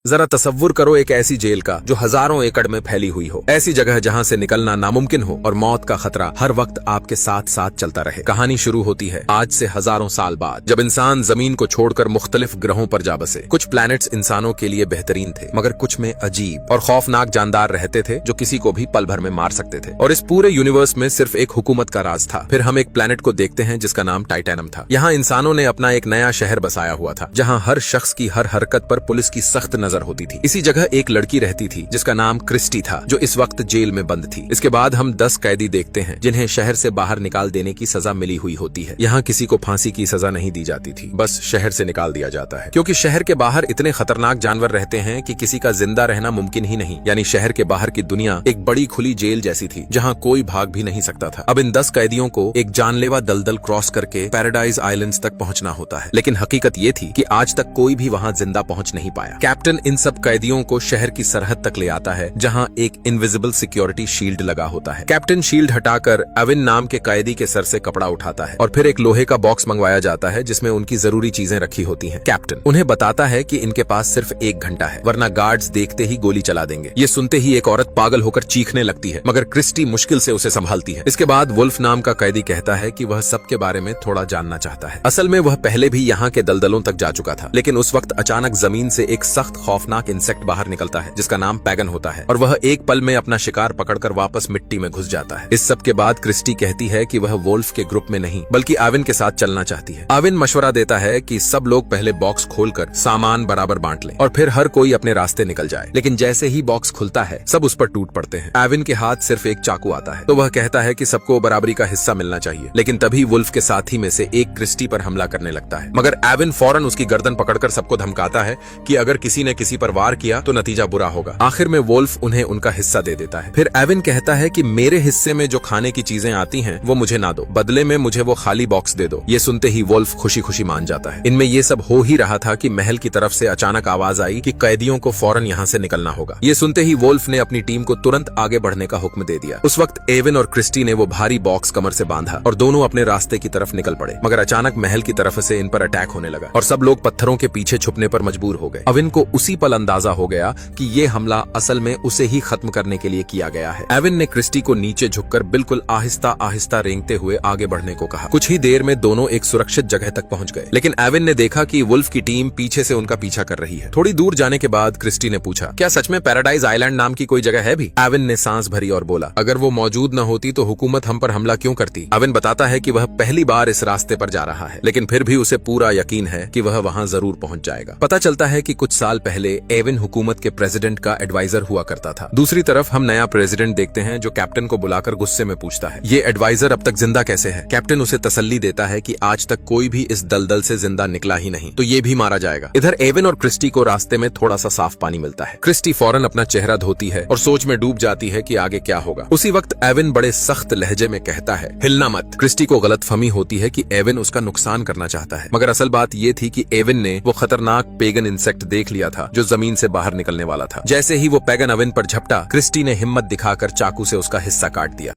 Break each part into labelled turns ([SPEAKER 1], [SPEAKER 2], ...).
[SPEAKER 1] जरा तसव्वुर करो एक ऐसी जेल का जो हजारों एकड़ में फैली हुई हो, ऐसी जगह जहां से निकलना नामुमकिन हो और मौत का खतरा हर वक्त आपके साथ साथ चलता रहे। कहानी शुरू होती है आज से हजारों साल बाद, जब इंसान जमीन को छोड़कर मुख्तलिफ ग्रहों पर जा बसे। कुछ प्लैनेट्स इंसानों के लिए बेहतरीन थे, मगर कुछ में अजीब और खौफनाक जानदार रहते थे जो किसी को भी पल भर में मार सकते थे। और इस पूरे यूनिवर्स में सिर्फ एक हुकूमत का राज था। फिर हम एक प्लैनेट को देखते हैं जिसका नाम टाइटैनम था। यहाँ इंसानों ने अपना एक नया शहर बसाया हुआ था, जहाँ हर शख्स की हर हरकत पर पुलिस की सख्त नजर होती थी। इसी जगह एक लड़की रहती थी जिसका नाम क्रिस्टी था, जो इस वक्त जेल में बंद थी। इसके बाद हम 10 कैदी देखते हैं जिन्हें शहर से बाहर निकाल देने की सजा मिली हुई होती है। यहाँ किसी को फांसी की सजा नहीं दी जाती थी, बस शहर से निकाल दिया जाता है, क्योंकि शहर के बाहर इतने खतरनाक जानवर रहते हैं कि किसी का जिंदा रहना मुमकिन ही नहीं। यानी शहर के बाहर की दुनिया एक बड़ी खुली जेल जैसी थी, जहाँ कोई भाग भी नहीं सकता था। अब इन 10 कैदियों को एक जानलेवा दलदल क्रॉस करके पैराडाइज आइलैंड्स तक पहुंचना होता है। लेकिन हकीकत ये थी कि आज तक कोई भी वहां जिंदा पहुंच नहीं पाया। कैप्टन इन सब कैदियों को शहर की सरहद तक ले आता है, जहां एक इनविजिबल सिक्योरिटी शील्ड लगा होता है। कैप्टन शील्ड हटाकर अविन नाम के कैदी के सर से कपड़ा उठाता है और फिर एक लोहे का बॉक्स मंगवाया जाता है जिसमें उनकी जरूरी चीजें रखी होती हैं। कैप्टन उन्हें बताता है कि इनके पास सिर्फ 1 घंटा है, वरना गार्ड्स देखते ही गोली चला देंगे। ये सुनते ही एक औरत पागल होकर चीखने लगती है, मगर क्रिस्टी मुश्किल से उसे संभालती है। इसके बाद वुल्फ नाम का कैदी कहता है कि वह सबके बारे में थोड़ा जानना चाहता है। असल में वह पहले भी यहाँ के दलदलों तक जा चुका था, लेकिन उस वक्त अचानक जमीन से एक सख्त खौफनाक इंसेक्ट बाहर निकलता है जिसका नाम पैगन होता है, और वह एक पल में अपना शिकार पकड़कर वापस मिट्टी में घुस जाता है। इस सब के बाद क्रिस्टी कहती है कि वह वुल्फ के ग्रुप में नहीं बल्कि आविन के साथ चलना चाहती है। आविन मशवरा देता है कि सब लोग पहले बॉक्स खोलकर सामान बराबर बांट लें और फिर हर कोई अपने रास्ते निकल जाए। लेकिन जैसे ही बॉक्स खुलता है सब उस पर टूट पड़ते हैं। आविन के हाथ सिर्फ एक चाकू आता है, तो वह कहता है कि सबको बराबरी का हिस्सा मिलना चाहिए। लेकिन तभी वुल्फ के साथी में से एक क्रिस्टी पर हमला करने लगता है, मगर आविन फौरन उसकी गर्दन पकड़कर सबको धमकाता है कि अगर किसी ने किसी पर वार किया तो नतीजा बुरा होगा। आखिर में वुल्फ उन्हें उनका हिस्सा दे देता है। फिर एविन कहता है कि मेरे हिस्से में जो खाने की चीजें आती हैं वो मुझे ना दो, बदले में मुझे वो खाली बॉक्स दे दो। ये सुनते ही वुल्फ खुशी खुशी मान जाता है। इनमें ये सब हो ही रहा था कि महल की तरफ से अचानक आवाज आई कि कैदियों को फौरन यहाँ से निकलना होगा। ये सुनते ही वुल्फ ने अपनी टीम को तुरंत आगे बढ़ने का हुक्म दे दिया। उस वक्त एविन और क्रिस्टी ने वो भारी बॉक्स कमर से बांधा और दोनों अपने रास्ते की तरफ निकल पड़े, मगर अचानक महल की तरफ से इन पर अटैक होने लगा और सब लोग पत्थरों के पीछे छुपने पर मजबूर हो गए। एविन को उसी पल अंदाजा हो गया कि ये हमला असल में उसे ही खत्म करने के लिए किया गया है। एविन ने क्रिस्टी को नीचे झुककर बिल्कुल आहिस्ता आहिस्ता रेंगते हुए आगे बढ़ने को कहा। कुछ ही देर में दोनों एक सुरक्षित जगह तक पहुंच गए, लेकिन एविन ने देखा कि वुल्फ की टीम पीछे से उनका पीछा कर रही है। थोड़ी दूर जाने के बाद क्रिस्टी ने पूछा, क्या सच में पैराडाइज आइलैंड नाम की कोई जगह है भी? एविन ने सांस भरी और बोला, अगर वो मौजूद न होती तो हुकूमत हम पर हमला क्यों करती? एविन बताता है कि वह पहली बार इस रास्ते पर जा रहा है, लेकिन फिर भी उसे पूरा यकीन है कि वह वहां जरूर पहुंच जाएगा। पता चलता है कि कुछ साल पहले एविन हुकूमत के प्रेसिडेंट का एडवाइजर हुआ करता था। दूसरी तरफ हम नया प्रेसिडेंट देखते हैं जो कैप्टन को बुलाकर गुस्से में पूछता है, ये एडवाइजर अब तक जिंदा कैसे है? कैप्टन उसे तसल्ली देता है कि आज तक कोई भी इस दलदल से जिंदा निकला ही नहीं, तो ये भी मारा जाएगा। इधर एविन और क्रिस्टी को रास्ते में थोड़ा सा साफ पानी मिलता है। क्रिस्टी फौरन अपना चेहरा धोती है और सोच में डूब जाती है कि आगे क्या होगा। उसी वक्त एविन बड़े सख्त लहजे में कहता है, हिलना मत। क्रिस्टी को गलतफहमी होती है कि एविन उसका नुकसान करना चाहता है, मगर असल बात ये थी कि एविन ने वो खतरनाक पेगन इंसेक्ट देख लिया था जो जमीन से बाहर निकलने वाला था। जैसे ही वो पेगन एविन पर झपटा, क्रिस्टी ने हिम्मत दिखाकर चाकू से उसका हिस्सा काट दिया।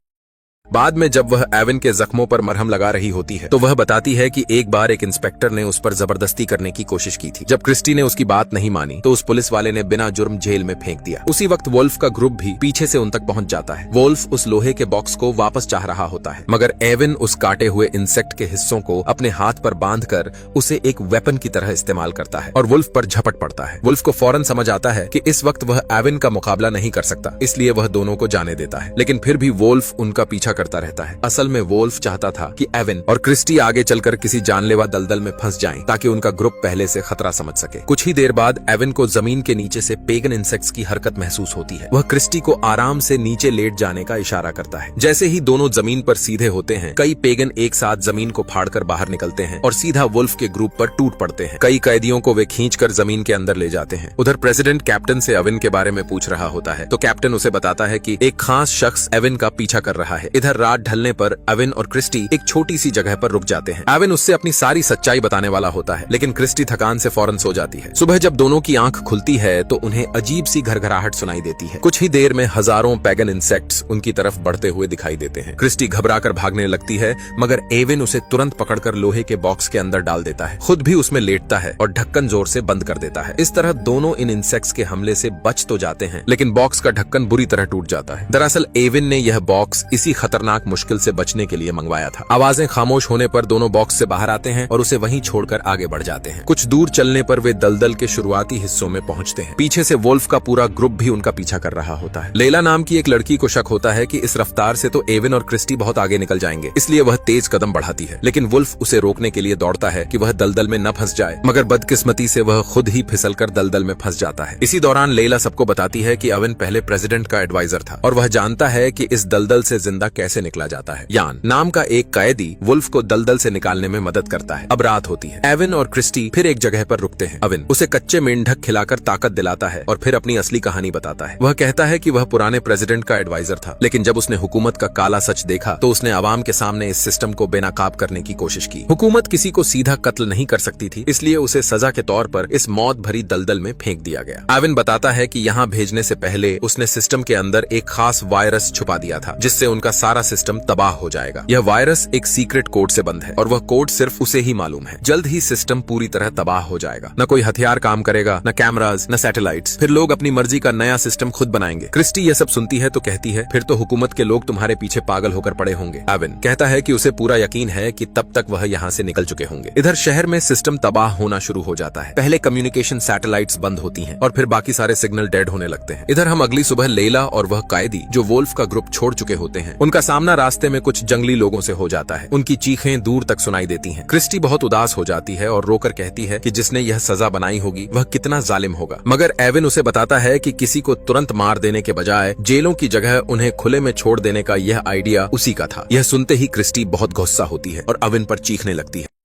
[SPEAKER 1] बाद में जब वह एविन के जख्मों पर मरहम लगा रही होती है तो वह बताती है कि एक बार एक इंस्पेक्टर ने उस पर जबरदस्ती करने की कोशिश की थी। जब क्रिस्टी ने उसकी बात नहीं मानी तो उस पुलिस वाले ने बिना जुर्म जेल में फेंक दिया। उसी वक्त वुल्फ का ग्रुप भी पीछे से उन तक पहुंच जाता है। वुल्फ उस लोहे के बॉक्स को वापस चाह रहा होता है, मगर एविन उस काटे हुए इंसेक्ट के हिस्सों को अपने हाथ पर बांधकर उसे एक वेपन की तरह इस्तेमाल करता है और वुल्फ पर झपट पड़ता है। वुल्फ को फौरन समझ आता है कि इस वक्त वह एविन का मुकाबला नहीं कर सकता, इसलिए वह दोनों को जाने देता है। लेकिन फिर भी वुल्फ उनका पीछा करता रहता है। असल में वुल्फ चाहता था कि एविन और क्रिस्टी आगे चलकर किसी जानलेवा दलदल में फंस जाएं, ताकि उनका ग्रुप पहले से खतरा समझ सके। कुछ ही देर बाद एविन को जमीन के नीचे से पेगन इंसेक्ट्स की हरकत महसूस होती है। वह क्रिस्टी को आराम से नीचे लेट जाने का इशारा करता है। जैसे ही दोनों जमीन पर सीधे होते हैं, कई पेगन एक साथ जमीन को फाड़कर बाहर निकलते हैं और सीधा वुल्फ के ग्रुप पर टूट पड़ते हैं। कई कैदियों को वे खींचकर जमीन के अंदर ले जाते हैं। उधर प्रेसिडेंट कैप्टन से एविन के बारे में पूछ रहा होता है, तो कैप्टन उसे बताता है कि एक खास शख्स एविन का पीछा कर रहा है। इधर इधर रात ढलने पर एविन और क्रिस्टी एक छोटी सी जगह पर रुक जाते हैं। एविन उससे अपनी सारी सच्चाई बताने वाला होता है, लेकिन क्रिस्टी थकान से फौरन सो जाती है। सुबह जब दोनों की आंख खुलती है तो उन्हें अजीब सी घरघराहट सुनाई देती है। कुछ ही देर में हजारों पैगन इंसेक्ट्स उनकी तरफ बढ़ते हुए दिखाई देते हैं। क्रिस्टी घबराकर भागने लगती है, मगर एविन उसे तुरंत पकड़कर लोहे के बॉक्स के अंदर डाल देता है। खुद भी उसमें लेटता है और ढक्कन जोर से बंद कर देता है। इस तरह दोनों इन इंसेक्ट्स के हमले से बच तो जाते हैं, लेकिन बॉक्स का ढक्कन बुरी तरह टूट जाता है। दरअसल एविन ने यह बॉक्स इसी खतरनाक मुश्किल से बचने के लिए मंगवाया था। आवाजें खामोश होने पर दोनों बॉक्स से बाहर आते हैं और उसे वहीं छोड़कर आगे बढ़ जाते हैं। कुछ दूर चलने पर वे दलदल के शुरुआती हिस्सों में पहुंचते हैं। पीछे से वुल्फ का पूरा ग्रुप भी उनका पीछा कर रहा होता है। लेला नाम की एक लड़की को शक होता है कि इस रफ्तार से तो एविन और क्रिस्टी बहुत आगे निकल जाएंगे, इसलिए वह तेज कदम बढ़ाती है। लेकिन वुल्फ उसे रोकने के लिए दौड़ता है कि वह दलदल में न फंस जाए, मगर बदकिस्मती से वह खुद ही फिसलकर दलदल में फंस जाता है। इसी दौरान लेला सबको बताती है कि एविन पहले प्रेसिडेंट का एडवाइजर था और वह जानता है कि इस दलदल से जिंदा कैसे निकला जाता है। यान नाम का एक कैदी वुल्फ को दलदल से निकालने में मदद करता है। अब रात होती है। एविन और क्रिस्टी फिर एक जगह पर रुकते हैं। एविन उसे कच्चे मेंढक खिलाकर ताकत दिलाता है और फिर अपनी असली कहानी बताता है। वह कहता है कि वह पुराने प्रेसिडेंट का एडवाइजर था, लेकिन जब उसने हुकूमत का काला सच देखा तो उसने आवाम के सामने इस सिस्टम को बेनकाब करने की कोशिश की। हुकूमत किसी को सीधा कत्ल नहीं कर सकती थी, इसलिए उसे सजा के तौर पर इस मौत भरी दलदल में फेंक दिया गया। एविन बताता है कि यहाँ भेजने से पहले उसने सिस्टम के अंदर एक खास वायरस छुपा दिया था, जिससे उनका सारा सिस्टम तबाह हो जाएगा। यह वायरस एक सीक्रेट कोड से बंद है और वह कोड सिर्फ उसे ही मालूम है। जल्द ही सिस्टम पूरी तरह तबाह हो जाएगा। न कोई हथियार काम करेगा, न कैमरास, न सैटेलाइट्स। फिर लोग अपनी मर्जी का नया सिस्टम खुद बनाएंगे। क्रिस्टी यह सब सुनती है तो कहती है, फिर तो हुकूमत के लोग तुम्हारे पीछे पागल होकर पड़े होंगे। एविन कहता है कि उसे पूरा यकीन है कि तब तक वह यहाँ से निकल चुके होंगे। इधर शहर में सिस्टम तबाह होना शुरू हो जाता है। पहले कम्युनिकेशन सैटेलाइट्स बंद होती हैं और फिर बाकी सारे सिग्नल डेड होने लगते हैं। इधर हम अगली सुबह लेला और वह कैदी जो वुल्फ का ग्रुप छोड़ चुके होते हैं, उनका सामना रास्ते में कुछ जंगली लोगों से हो जाता है। उनकी चीखें दूर तक सुनाई देती हैं। क्रिस्टी बहुत उदास हो जाती है और रोकर कहती है कि जिसने यह सजा बनाई होगी वह कितना जालिम होगा। मगर एविन उसे बताता है कि किसी को तुरंत मार देने के बजाय जेलों की जगह उन्हें खुले में छोड़ देने का यह आइडिया उसी का था। यह सुनते ही क्रिस्टी बहुत गुस्सा होती है और एविन पर चीखने लगती है।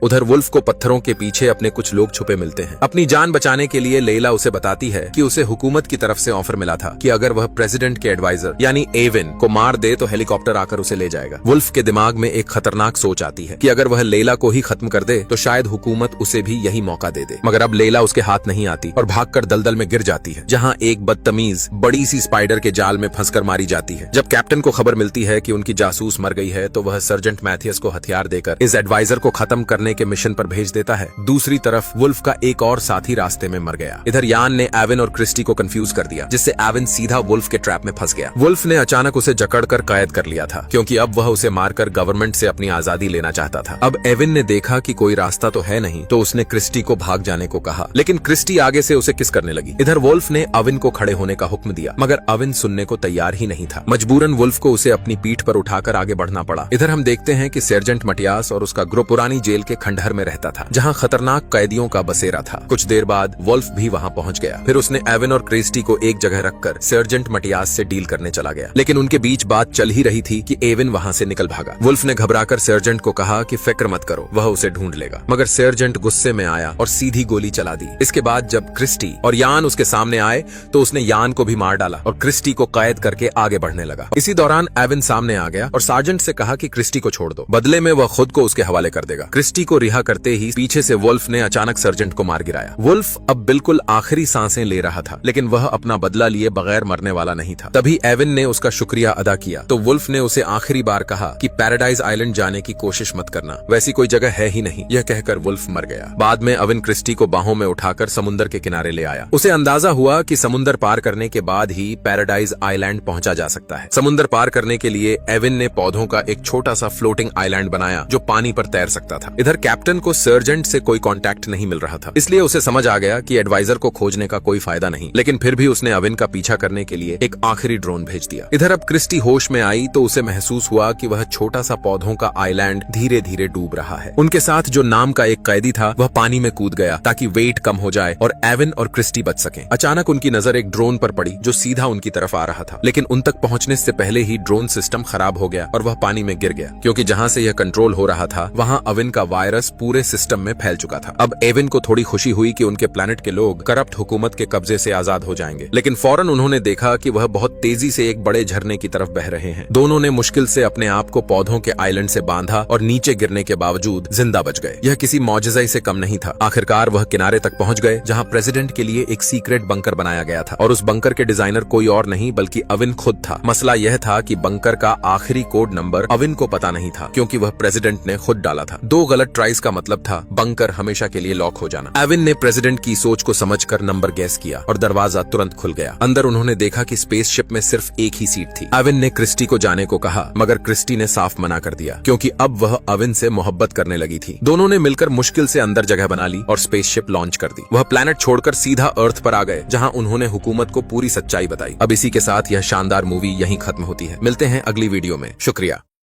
[SPEAKER 1] उधर वुल्फ को पत्थरों के पीछे अपने कुछ लोग छुपे मिलते हैं। अपनी जान बचाने के लिए लेला उसे बताती है कि उसे हुकूमत की तरफ से ऑफर मिला था कि अगर वह प्रेसिडेंट के एडवाइजर यानी एविन को मार दे तो हेलीकॉप्टर आकर उसे ले जाएगा। वुल्फ के दिमाग में एक खतरनाक सोच आती है कि अगर वह लेला को ही खत्म कर दे तो शायद हुकूमत उसे भी यही मौका दे दे। मगर अब लेला उसके हाथ नहीं आती और भागकर दलदल में गिर जाती है, जहाँ एक बदतमीज बड़ी सी स्पाइडर के जाल में फंसकर मारी जाती है। जब कैप्टन को खबर मिलती है कि उनकी जासूस मर गई है तो वह सर्जेंट मैथियस को हथियार देकर इस एडवाइजर को खत्म करने के मिशन पर भेज देता है। दूसरी तरफ वुल्फ का एक और साथी रास्ते में मर गया। इधर यान ने एविन और क्रिस्टी को कंफ्यूज कर दिया, जिससे एविन सीधा वुल्फ के ट्रैप में फंस गया। वुल्फ ने अचानक उसे जकड़कर कैद कर लिया था, क्योंकि अब वह उसे मारकर गवर्नमेंट से अपनी आजादी लेना चाहता था। अब एविन ने देखा कि कोई रास्ता तो है नहीं, तो उसने क्रिस्टी को भाग जाने को कहा, लेकिन क्रिस्टी आगे से उसे किस करने लगी। इधर वुल्फ ने एविन को खड़े होने का हुक्म दिया, मगर एविन सुनने को तैयार ही नहीं था। मजबूरन वुल्फ को उसे अपनी पीठ पर उठाकर आगे बढ़ना पड़ा। इधर हम देखते हैं कि सर्जेंट मटियास और उसका ग्रुप पुरानी जेल के खंडहर में रहता था, जहाँ खतरनाक कैदियों का बसेरा था। कुछ देर बाद वुल्फ भी वहां पहुंच गया। फिर उसने एविन और क्रिस्टी को एक जगह रखकर सर्जेंट मटियास से डील करने चला गया। लेकिन उनके बीच बात चल ही रही थी कि एविन वहां से निकल भागा। वुल्फ ने घबराकर सर्जेंट को कहा कि फिक्र मत करो, वह उसे ढूंढ लेगा। मगर सर्जेंट गुस्से में आया और सीधी गोली चला दी। इसके बाद जब क्रिस्टी और यान उसके सामने आए तो उसने यान को भी मार डाला और क्रिस्टी को कैद करके आगे बढ़ने लगा। इसी दौरान एविन सामने आ गया और सार्जेंट से कहा कि क्रिस्टी को छोड़ दो, बदले में वह खुद को उसके हवाले कर देगा। क्रिस्टी को रिहा करते ही पीछे से वुल्फ ने अचानक सर्जेंट को मार गिराया। वुल्फ अब बिल्कुल आखिरी सांसें ले रहा था, लेकिन वह अपना बदला लिए बगैर मरने वाला नहीं था। तभी एविन ने उसका शुक्रिया अदा किया तो वुल्फ ने उसे आखिरी बार कहा कि पैराडाइज आइलैंड जाने की कोशिश मत करना, वैसी कोई जगह है ही नहीं। यह कहकर वुल्फ मर गया। बाद में एविन क्रिस्टी को बाहों में उठाकर समुद्र के किनारे ले आया। उसे अंदाजा हुआ कि समुद्र पार करने के बाद ही पैराडाइज आइलैंड पहुंचा जा सकता है। समुद्र पार करने के लिए एविन ने पौधों का एक छोटा सा फ्लोटिंग आइलैंड बनाया जो पानी पर तैर सकता था। इधर कैप्टन को सर्जेंट से कोई कांटेक्ट नहीं मिल रहा था, इसलिए उसे समझ आ गया कि एडवाइजर को खोजने का कोई फायदा नहीं। लेकिन फिर भी उसने एविन का पीछा करने के लिए एक आखिरी ड्रोन भेज दिया। इधर अब क्रिस्टी होश में आई तो उसे महसूस हुआ कि वह छोटा सा पौधों का आइलैंड धीरे धीरे डूब रहा है। उनके साथ जो नाम का एक कैदी था वह पानी में कूद गया ताकि वेट कम हो जाए और एविन और क्रिस्टी बच सकें। अचानक उनकी नजर एक ड्रोन पर पड़ी जो सीधा उनकी तरफ आ रहा था, लेकिन उन तक पहुंचने से पहले ही ड्रोन सिस्टम खराब हो गया और वह पानी में गिर गया। क्योंकि जहां से यह कंट्रोल हो रहा था वहां एविन का वायरस पूरे सिस्टम में फैल चुका था। अब एविन को थोड़ी खुशी हुई कि उनके प्लेनेट के लोग करप्ट हुकूमत के कब्जे से आजाद हो जाएंगे, लेकिन फौरन उन्होंने देखा कि वह बहुत तेजी से एक बड़े झरने की तरफ बह रहे हैं। दोनों ने मुश्किल से अपने आप को पौधों के आइलैंड से बांधा और नीचे गिरने के बावजूद जिंदा बच गए। यह किसी मौजज़े से कम नहीं था। आखिरकार वह किनारे तक पहुंच गए जहां प्रेसिडेंट के लिए एक सीक्रेट बंकर बनाया गया था, और उस बंकर के डिजाइनर कोई और नहीं बल्कि अविन खुद था। मसला यह था कि बंकर का आखिरी कोड नंबर अविन को पता नहीं था, क्योंकि वह प्रेसिडेंट ने खुद डाला था। 2 गलत ट्राइज का मतलब था बंकर हमेशा के लिए लॉक हो जाना। अविन ने प्रेसिडेंट की सोच को समझकर नंबर गैस किया और दरवाजा तुरंत खुल गया। अंदर उन्होंने देखा कि स्पेसशिप में सिर्फ एक ही सीट थी। अविन ने क्रिस्टी को जाने को कहा, मगर क्रिस्टी ने साफ मना कर दिया, क्योंकि अब वह अविन से मोहब्बत करने लगी थी। दोनों ने मिलकर मुश्किल से अंदर जगह बना ली और स्पेसशिप लॉन्च कर दी। वह प्लेनेट छोड़कर सीधा अर्थ पर आ गए, जहां उन्होंने हुकूमत को पूरी सच्चाई बताई। अब इसी के साथ यह शानदार मूवी यहीं खत्म होती है। मिलते हैं अगली वीडियो में। शुक्रिया।